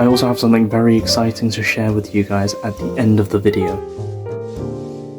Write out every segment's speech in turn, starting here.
I also have something very exciting to share with you guys at the end of the video.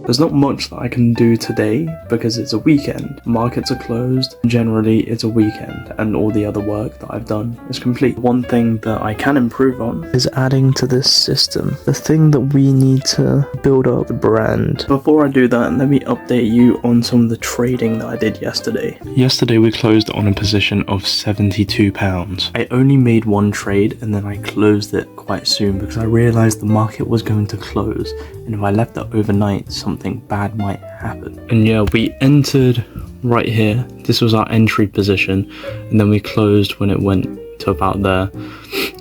There's not much that I can do today because it's a weekend. Markets are closed. Generally, it's a weekend and all the other work that I've done is complete. One thing that I can improve on is adding to this system the thing that we need to build up the brand. Before I do that, let me update you on some of the trading that I did yesterday. Yesterday, we closed on a position of £72. I only made one trade and then I closed it quite soon because I realized the market was going to close, and if I left it overnight, something bad might happen. And yeah, we entered right here. This was our entry position, and then we closed when it went to about there,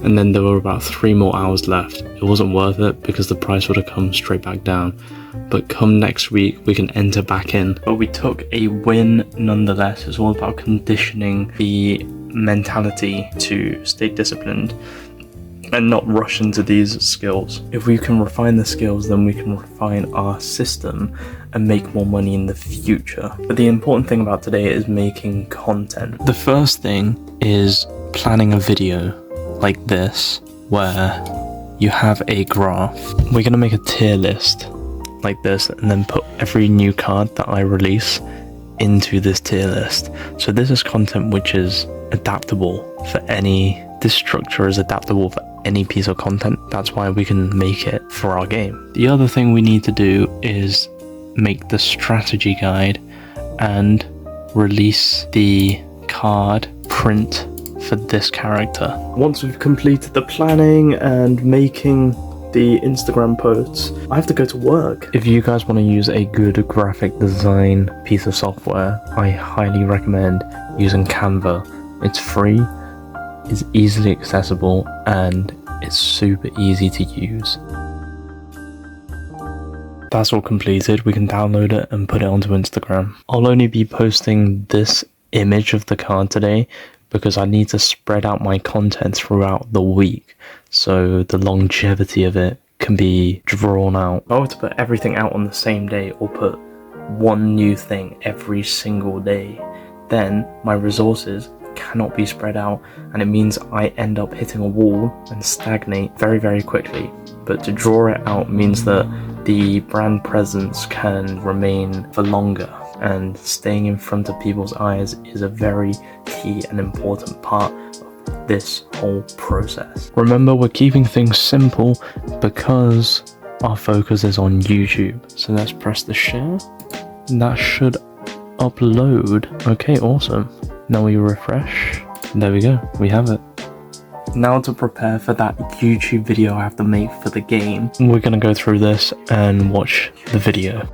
and then there were about 3 more hours left. It wasn't worth it because the price would have come straight back down, but come next week we can enter back in. But we took a win nonetheless. It's all about conditioning the mentality to stay disciplined and not rush into these skills. If we can refine the skills, then we can refine our system and make more money in the future. But the important thing about today is making content. The first thing is planning a video like this, where you have a graph. We're gonna make a tier list like this and then put every new card that I release into this tier list. So this is content which is adaptable for any, this structure is adaptable for any piece of content. That's why we can make it for our game. The other thing we need to do is make the strategy guide and release the card print for this character. Once we've completed the planning and making the Instagram posts, I have to go to work. If you guys want to use a good graphic design piece of software, I highly recommend using Canva. It's free, it's easily accessible, and it's super easy to use. That's all completed. We can download it and put it onto Instagram. I'll only be posting this image of the card today because I need to spread out my content throughout the week, so the longevity of it can be drawn out. If I were to put everything out on the same day or put one new thing every single day, then my resources cannot be spread out, and it means I end up hitting a wall and stagnate very, very quickly. But to draw it out means that the brand presence can remain for longer, and staying in front of people's eyes is a very key and important part of this whole process. Remember, we're keeping things simple because our focus is on YouTube. So let's press the share, and that should upload. Okay, awesome. Now we refresh. There we go, we have it. Now to prepare for that YouTube video I have to make for the game, we're gonna go through this and watch the video.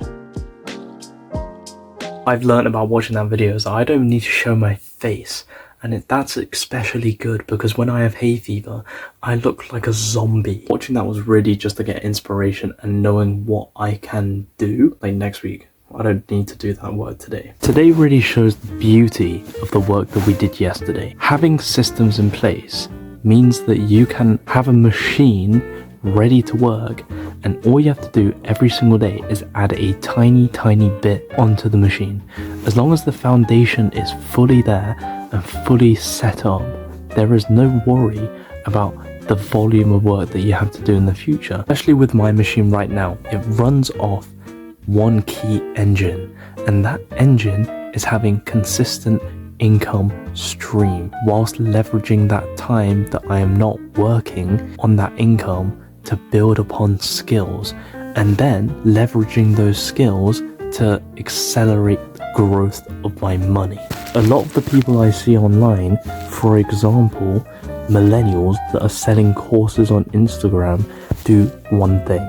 I've learned about watching that video is that I don't need to show my face, and that's especially good because when I have hay fever, I look like a zombie. Watching that was really just to get inspiration and knowing what I can do like next week. I don't need to do that work today. Today really shows the beauty of the work that we did yesterday. Having systems in place means that you can have a machine ready to work, and all you have to do every single day is add a tiny bit onto the machine. As long as the foundation is fully there and fully set up, there is no worry about the volume of work that you have to do in the future. Especially with my machine right now, it runs off one key engine, and that engine is having consistent income stream whilst leveraging that time that I am not working on that income to build upon skills, and then leveraging those skills to accelerate the growth of my money. A lot of the people I see online, for example, millennials that are selling courses on Instagram, do one thing.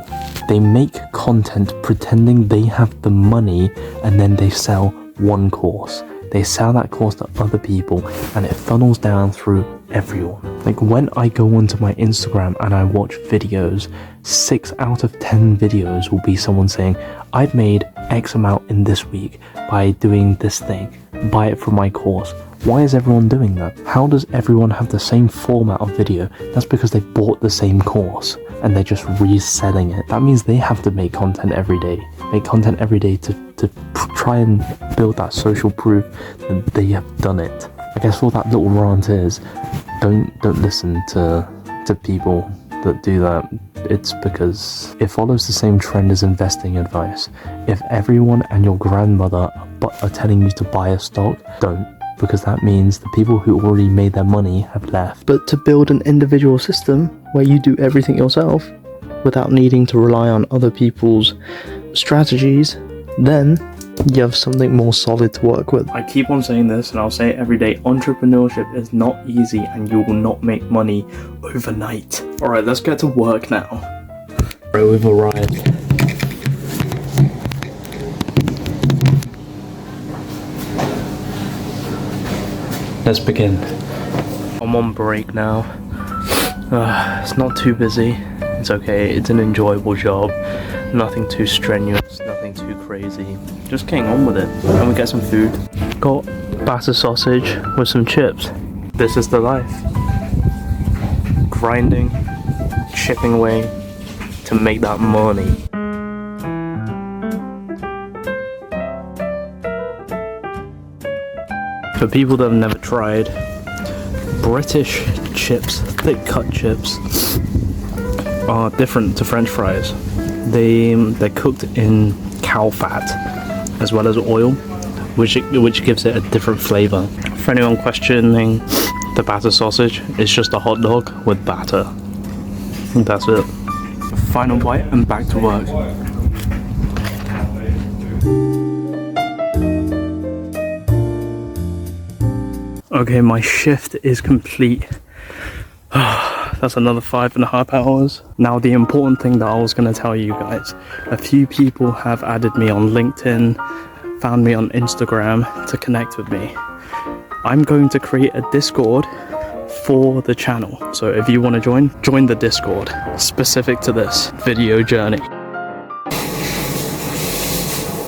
They make content pretending they have the money, and then they sell one course. They sell that course to other people, and it funnels down through everyone. Like when I go onto my Instagram and I watch videos, 6 out of 10 videos will be someone saying, I've made X amount in this week by doing this thing, buy it from my course. Why is everyone doing that? How does everyone have the same format of video? That's because they bought the same course and they're just reselling it. That means they have to make content every day. Make content every day to try and build that social proof that they have done it. I guess all that little rant is, don't listen to to people that do that, it's because it follows the same trend as investing advice. If everyone and your grandmother are telling you to buy a stock, don't, because that means the people who already made their money have left. But to build an individual system where you do everything yourself without needing to rely on other people's strategies, then you have something more solid to work with. I keep on saying this and I'll say it every day. Entrepreneurship is not easy and you will not make money overnight. Alright, let's get to work now. Alright, we've arrived. Let's begin. I'm on break now. It's not too busy. It's okay. It's an enjoyable job. Nothing too strenuous, nothing too crazy. Just getting on with it. And we get some food. Got batter sausage with some chips. This is the life. Grinding, chipping away to make that money. For people that have never tried, British chips, thick cut chips, are different to French fries. They're cooked in cow fat as well as oil, which gives it a different flavor. For anyone questioning the batter sausage, it's just a hot dog with batter. And that's it. Final bite and back to work. Okay, my shift is complete. That's another 5.5 hours. Now the important thing that I was going to tell you guys, a few people have added me on LinkedIn, found me on Instagram to connect with me. I'm going to create a Discord for the channel. So if you want to join the Discord specific to this video journey.